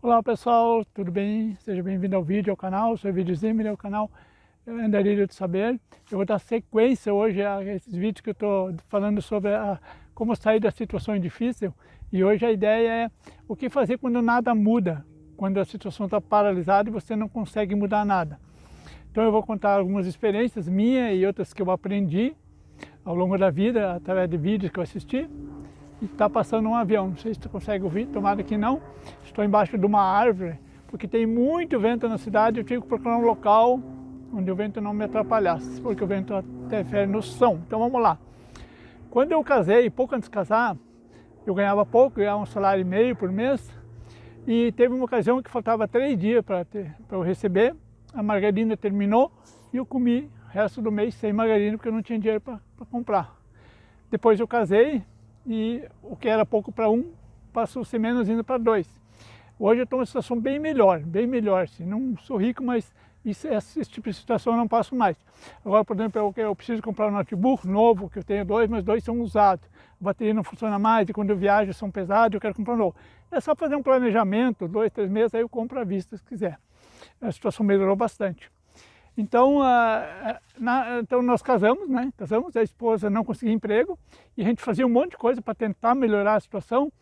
Olá pessoal, tudo bem? Seja bem-vindo ao vídeo, ao canal, sou o Vídeo Zimmer, ao canal Andarilho do Saber. Eu vou dar sequência hoje a esses vídeos que eu estou falando sobre como sair da situação difícil. E hoje a ideia é o que fazer quando nada muda, quando a situação está paralisada e você não consegue mudar nada. Então eu vou contar algumas experiências minhas e outras que eu aprendi ao longo da vida, através de vídeos que eu assisti. E está passando um avião, não sei se tu consegue ouvir, tomara que não. Estou embaixo de uma árvore, porque tem muito vento na cidade, eu tive que procurar um local onde o vento não me atrapalhasse, porque o vento interfere no som. Então vamos lá. Quando eu casei, pouco antes de casar, eu ganhava pouco, ganhava 1,5 salário por mês, e teve uma ocasião que faltava 3 dias para eu receber, a margarina terminou e eu comi o resto do mês sem margarina, porque eu não tinha dinheiro para comprar. Depois eu casei, e o que era pouco para um, passou a ser menos indo para 2. Hoje eu estou numa situação bem melhor, assim. Não sou rico, mas esse tipo de situação eu não passo mais. Agora, por exemplo, eu preciso comprar um notebook novo, que eu tenho 2, mas 2 são usados. A bateria não funciona mais, e quando eu viajo são pesados, eu quero comprar um novo. É só fazer um planejamento, 2, 3 meses, aí eu compro à vista se quiser. A situação melhorou bastante. Então, então nós casamos, né? Casamos, a esposa não conseguia emprego e a gente fazia um monte de coisa para tentar melhorar a situação.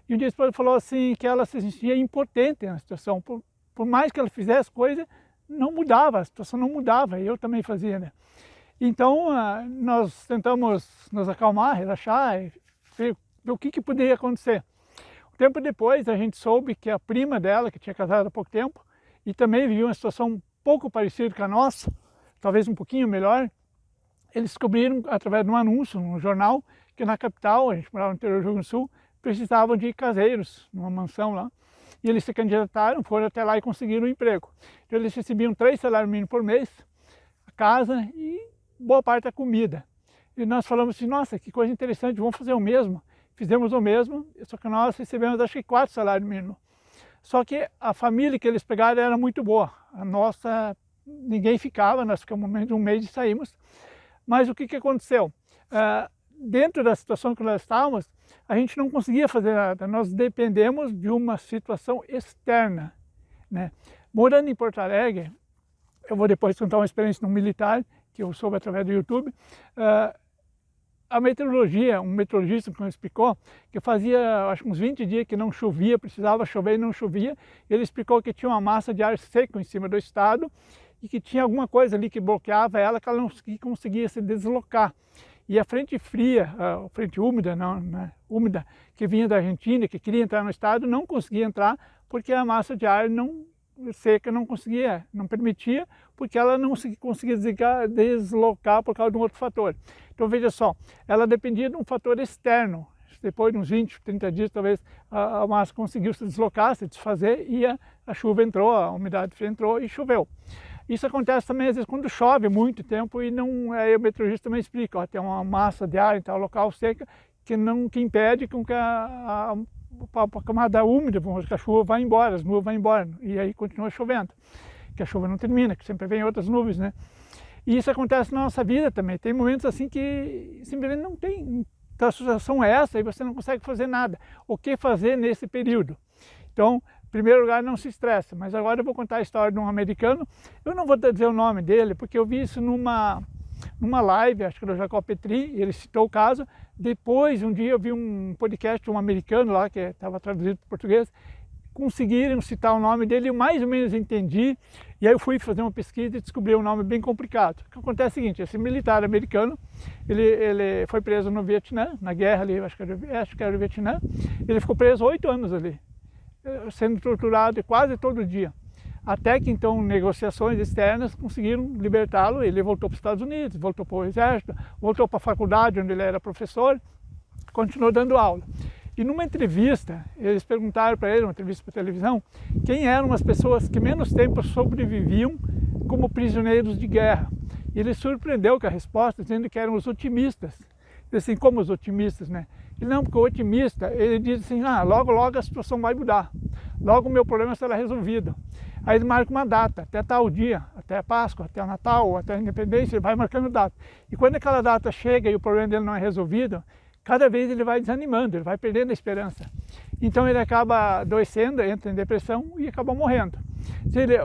E um dia a esposa falou assim que ela se sentia impotente na situação. Por mais que ela fizesse coisa, não mudava, a situação não mudava, e eu também fazia, né? Então, nós tentamos nos acalmar, relaxar, e ver o que poderia acontecer. Um tempo depois, a gente soube que a prima dela, que tinha casado há pouco tempo, e também vivia uma situação pouco parecido com a nossa, talvez um pouquinho melhor, eles descobriram através de um anúncio no jornal que na capital, a gente morava no interior do Rio Grande do Sul, precisavam de caseiros numa mansão lá. E eles se candidataram, foram até lá e conseguiram um emprego. Então eles recebiam 3 salários mínimos por mês, a casa e boa parte da comida. E nós falamos assim, nossa, que coisa interessante, vamos fazer o mesmo. Fizemos o mesmo, só que nós recebemos acho que 4 salários mínimos. Só que a família que eles pegaram era muito boa. A nossa, ninguém ficava, nós ficamos menos de um mês e saímos. Mas o que aconteceu? Dentro da situação que nós estávamos, a gente não conseguia fazer nada. Nós dependemos de uma situação externa, né? Morando em Porto Alegre, eu vou depois contar uma experiência no militar, que eu soube através do YouTube. A meteorologia, um meteorologista que nos explicou que fazia acho uns 20 dias que não chovia, precisava chover e não chovia. Ele explicou que tinha uma massa de ar seco em cima do estado e que tinha alguma coisa ali que bloqueava ela, que ela não conseguia se deslocar. E a frente fria, a frente úmida, úmida, que vinha da Argentina, que queria entrar no estado, não conseguia entrar porque a massa de ar seca não conseguia, não permitia, porque ela não conseguia deslocar por causa de um outro fator. Então veja só, ela dependia de um fator externo. Depois de uns 20, 30 dias, talvez a massa conseguiu se deslocar, se desfazer, e a chuva entrou, a umidade entrou e choveu. Isso acontece também às vezes quando chove muito tempo e não, aí o meteorologista também explica, ó, tem uma massa de ar em tal local seca que impede com que a camada úmida, que a chuva vai embora, as nuvens vão embora, e aí continua chovendo, que a chuva não termina, que sempre vem outras nuvens, né? E isso acontece na nossa vida também, tem momentos assim que simplesmente não tem, então a situação é essa e você não consegue fazer nada. O que fazer nesse período? Então, em primeiro lugar, não se estressa, mas agora eu vou contar a história de um americano, eu não vou dizer o nome dele, porque eu vi isso numa live, acho que do Jacob Petri, ele citou o caso. Depois, um dia eu vi um podcast de um americano lá, que estava traduzido para o português, conseguiram citar o nome dele, eu mais ou menos entendi, e aí eu fui fazer uma pesquisa e descobri um nome bem complicado. O que acontece é o seguinte, esse militar americano, ele foi preso no Vietnã, na guerra ali, acho que era o Vietnã, ele ficou preso 8 anos ali, sendo torturado quase todo dia. Até que então negociações externas conseguiram libertá-lo, ele voltou para os Estados Unidos, voltou para o exército, voltou para a faculdade onde ele era professor, continuou dando aula. E numa entrevista, eles perguntaram para ele, uma entrevista para televisão, quem eram as pessoas que menos tempo sobreviviam como prisioneiros de guerra. E ele surpreendeu com a resposta, dizendo que eram os otimistas. Assim, como os otimistas, né? E não, porque o otimista, ele diz assim, logo, logo a situação vai mudar. Logo o meu problema será resolvido. Aí ele marca uma data, até tal dia, até a Páscoa, até o Natal, até a Independência, ele vai marcando data. E quando aquela data chega e o problema dele não é resolvido, cada vez ele vai desanimando, ele vai perdendo a esperança. Então ele acaba adoecendo, entra em depressão e acaba morrendo.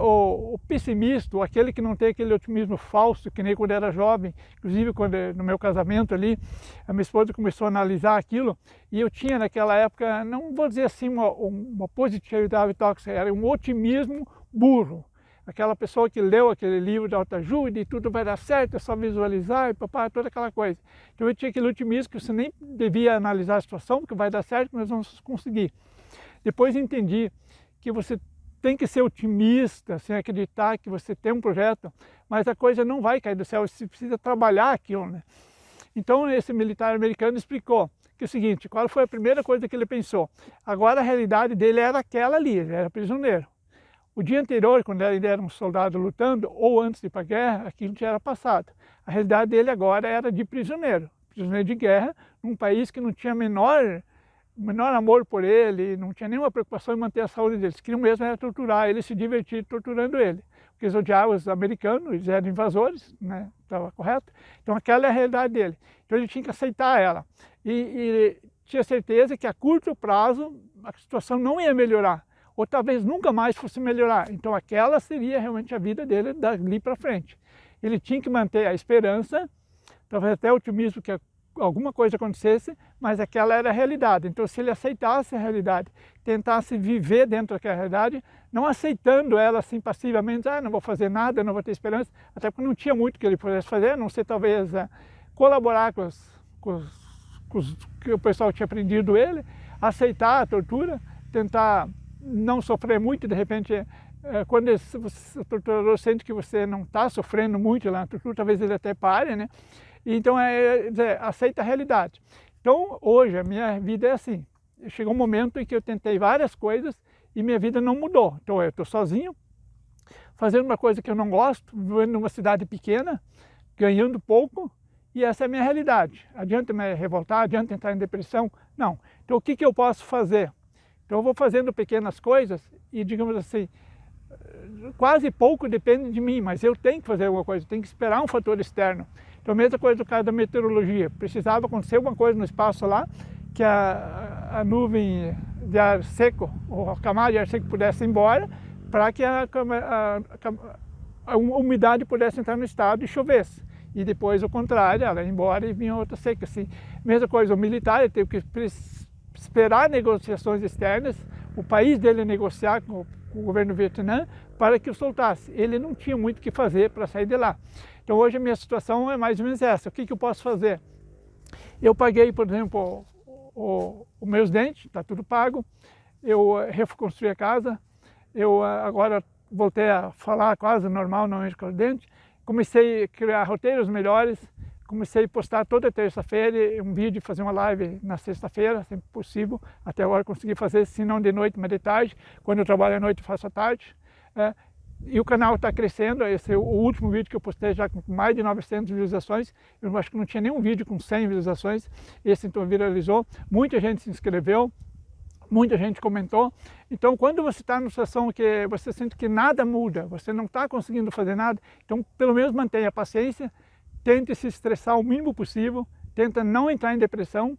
O pessimista, aquele que não tem aquele otimismo falso, que nem quando era jovem, inclusive quando, no meu casamento ali, a minha esposa começou a analisar aquilo, e eu tinha naquela época, não vou dizer assim uma positividade tóxica, era um otimismo burro. Aquela pessoa que leu aquele livro de autoajuda e tudo vai dar certo, é só visualizar e papai, toda aquela coisa. Então eu tinha aquele otimismo que você nem devia analisar a situação, porque vai dar certo, nós vamos conseguir. Depois entendi que você tem que ser otimista, sem acreditar que você tem um projeto, mas a coisa não vai cair do céu, você precisa trabalhar aquilo, né? Então esse militar americano explicou que é o seguinte, qual foi a primeira coisa que ele pensou? Agora a realidade dele era aquela ali, ele era prisioneiro. O dia anterior, quando ele era um soldado lutando, ou antes de ir para a guerra, aquilo já era passado. A realidade dele agora era de prisioneiro de guerra, num país que não tinha menor amor por ele, não tinha nenhuma preocupação em manter a saúde dele. Eles queriam mesmo era torturar ele, se divertir torturando ele. Porque eles odiavam os americanos, eles eram invasores, né? Estava correto? Então aquela é a realidade dele. Então ele tinha que aceitar ela. E tinha certeza que a curto prazo a situação não ia melhorar, ou talvez nunca mais fosse melhorar. Então aquela seria realmente a vida dele dali para frente. Ele tinha que manter a esperança, talvez até o otimismo que alguma coisa acontecesse, mas aquela era a realidade. Então se ele aceitasse a realidade, tentasse viver dentro daquela realidade, não aceitando ela assim passivamente, não vou fazer nada, não vou ter esperança, até porque não tinha muito que ele pudesse fazer, a não ser talvez colaborar com os que o pessoal tinha aprendido ele, aceitar a tortura, tentar não sofrer muito, de repente, quando o torturador sente que você não está sofrendo muito lá na tortura, talvez ele até pare, né? Então, aceita a realidade. Então, hoje, a minha vida é assim. Chegou um momento em que eu tentei várias coisas e minha vida não mudou. Então, eu estou sozinho, fazendo uma coisa que eu não gosto, vivendo numa cidade pequena, ganhando pouco, e essa é a minha realidade. Adianta me revoltar, adianta entrar em depressão? Não. Então, o que eu posso fazer? Então eu vou fazendo pequenas coisas e, digamos assim, quase pouco depende de mim, mas eu tenho que fazer alguma coisa, tenho que esperar um fator externo. Então a mesma coisa do caso da meteorologia, precisava acontecer alguma coisa no espaço lá, que a nuvem de ar seco, ou a camada de ar seco pudesse ir embora, para que a umidade pudesse entrar no estado e chovesse. E depois o contrário, ela ia embora e vinha outra seca. Assim. Mesma coisa, o militar ele teve que esperar negociações externas, o país dele negociar com o governo do Vietnã para que o soltasse. Ele não tinha muito o que fazer para sair de lá. Então hoje a minha situação é mais ou menos essa. O que eu posso fazer? Eu paguei, por exemplo, os meus dentes, está tudo pago. Eu reconstruí a casa. Eu agora voltei a falar quase normal, não com os dentes. Comecei a criar roteiros melhores. Comecei a postar toda terça-feira um vídeo, fazer uma live na sexta-feira, sempre possível. Até agora consegui fazer, se não de noite, mas de tarde. Quando eu trabalho à noite, faço à tarde. E o canal está crescendo. Esse é o último vídeo que eu postei, já com mais de 900 visualizações. Eu acho que não tinha nenhum vídeo com 100 visualizações. Esse então viralizou. Muita gente se inscreveu, muita gente comentou. Então, quando você está numa situação que você sente que nada muda, você não está conseguindo fazer nada, então pelo menos mantenha a paciência. Tente se estressar o mínimo possível, tenta não entrar em depressão,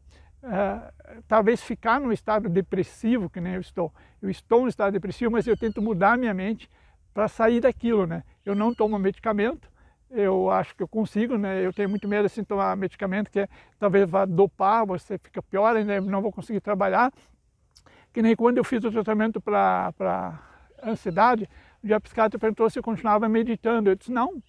talvez ficar num estado depressivo, que nem eu estou. Eu estou num estado depressivo, mas eu tento mudar a minha mente para sair daquilo, né? Eu não tomo medicamento, eu acho que eu consigo, né? Eu tenho muito medo assim, de tomar medicamento, que talvez vá dopar, você fica pior, ainda não vou conseguir trabalhar. Que nem quando eu fiz o tratamento para ansiedade, o psiquiatra perguntou se eu continuava meditando. Eu disse, não.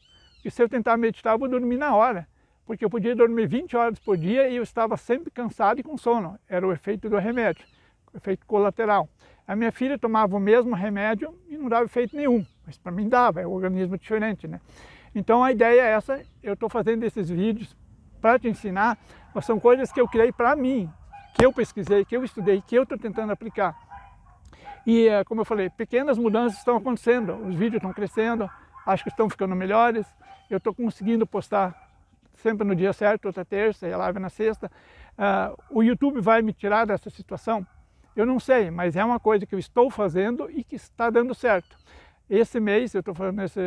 E se eu tentar meditar, eu vou dormir na hora, porque eu podia dormir 20 horas por dia e eu estava sempre cansado e com sono. Era o efeito do remédio, o efeito colateral. A minha filha tomava o mesmo remédio e não dava efeito nenhum, mas para mim dava, é um organismo diferente, né? Então a ideia é essa, eu estou fazendo esses vídeos para te ensinar, mas são coisas que eu criei para mim, que eu pesquisei, que eu estudei, que eu estou tentando aplicar. E como eu falei, pequenas mudanças estão acontecendo, os vídeos estão crescendo, acho que estão ficando melhores. Eu estou conseguindo postar sempre no dia certo, outra terça e a live na sexta. O YouTube vai me tirar dessa situação? Eu não sei, mas é uma coisa que eu estou fazendo e que está dando certo. Esse mês, eu estou falando nesse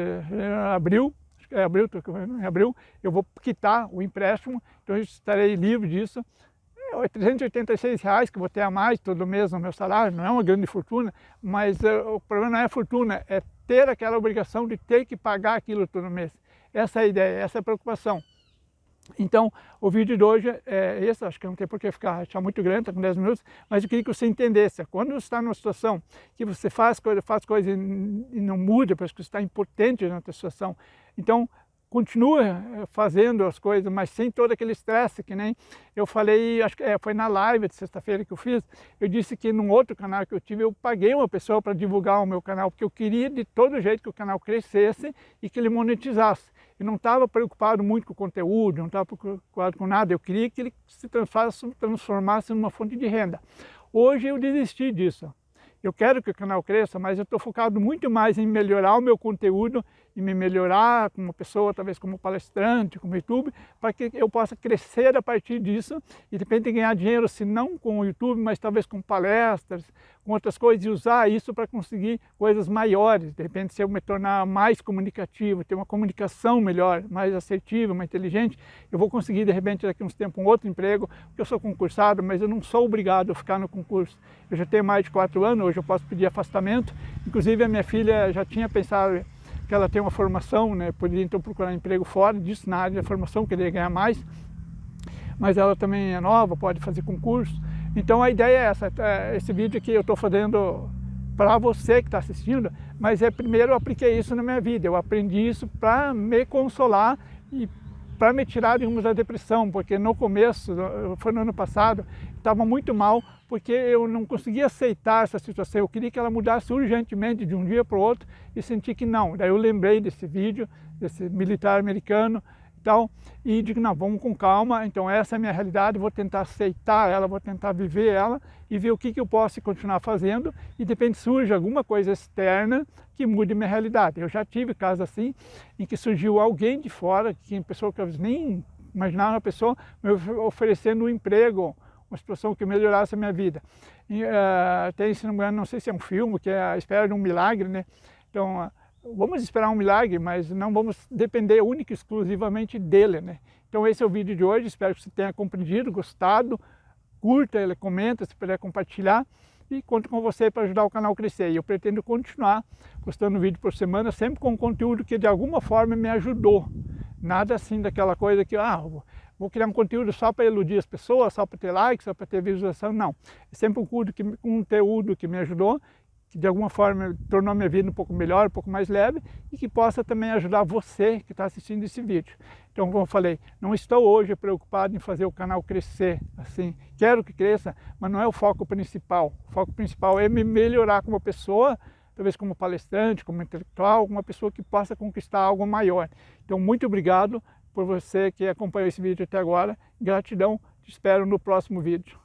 abril, acho que é abril, em abril, eu vou quitar o empréstimo, então eu estarei livre disso. R$ 386 que eu vou ter a mais todo mês no meu salário, não é uma grande fortuna, mas o problema não é a fortuna, é ter aquela obrigação de ter que pagar aquilo todo mês. Essa é a ideia, essa é a preocupação. Então, o vídeo de hoje é esse, acho que não tem por que achar muito grande, está com 10 minutos, mas eu queria que você entendesse, quando você está numa situação que você faz coisa e não muda, parece que você está impotente na situação, então continua fazendo as coisas, mas sem todo aquele estresse, que nem eu falei, acho que foi na live de sexta-feira que eu fiz, eu disse que num outro canal que eu tive, eu paguei uma pessoa para divulgar o meu canal, porque eu queria de todo jeito que o canal crescesse e que ele monetizasse. Eu não estava preocupado muito com o conteúdo, não estava preocupado com nada, eu queria que ele se transformasse numa fonte de renda. Hoje eu desisti disso. Eu quero que o canal cresça, mas eu estou focado muito mais em melhorar o meu conteúdo, em me melhorar como pessoa, talvez como palestrante, como YouTube, para que eu possa crescer a partir disso e de repente ganhar dinheiro, se não com o YouTube, mas talvez com palestras, com outras coisas, e usar isso para conseguir coisas maiores. De repente, se eu me tornar mais comunicativo, ter uma comunicação melhor, mais assertiva, mais inteligente, eu vou conseguir, de repente, daqui a uns tempos, um outro emprego, porque eu sou concursado, mas eu não sou obrigado a ficar no concurso. Eu já tenho mais de 4 anos, hoje eu posso pedir afastamento. Inclusive, a minha filha já tinha pensado que ela tem uma formação, né? Poderia então procurar emprego fora disso, na área da formação, queria ganhar mais, mas ela também é nova, pode fazer concurso. Então a ideia é essa, esse vídeo aqui eu estou fazendo para você que está assistindo, mas primeiro eu apliquei isso na minha vida, eu aprendi isso para me consolar e para me tirar, digamos, da depressão, porque no começo, foi no ano passado, estava muito mal, porque eu não conseguia aceitar essa situação, eu queria que ela mudasse urgentemente de um dia para o outro e senti que não. Daí eu lembrei desse vídeo, desse militar americano e digo, não, vamos com calma, então essa é a minha realidade, vou tentar aceitar ela, vou tentar viver ela e ver o que eu posso continuar fazendo e de repente surge alguma coisa externa que mude minha realidade. Eu já tive casos assim, em que surgiu alguém de fora, que pessoa que eu nem imaginava, uma pessoa me oferecendo um emprego, uma situação que melhorasse a minha vida. E, tem, se não me engano, não sei se é um filme, que é A Espera de um Milagre, né? Então, vamos esperar um milagre, mas não vamos depender única e exclusivamente dele, né? Então esse é o vídeo de hoje, espero que você tenha compreendido, gostado, curta ele, comenta, se puder compartilhar e conto com você para ajudar o canal a crescer. E eu pretendo continuar postando vídeo por semana, sempre com conteúdo que de alguma forma me ajudou. Nada assim daquela coisa que, vou criar um conteúdo só para iludir as pessoas, só para ter likes, só para ter visualização, não. É sempre um conteúdo que me ajudou, que de alguma forma tornou a minha vida um pouco melhor, um pouco mais leve e que possa também ajudar você que está assistindo esse vídeo. Então, como eu falei, não estou hoje preocupado em fazer o canal crescer, assim, quero que cresça, mas não é o foco principal. O foco principal é me melhorar como pessoa, talvez como palestrante, como intelectual, uma pessoa que possa conquistar algo maior. Então, muito obrigado por você que acompanhou esse vídeo até agora, gratidão, te espero no próximo vídeo.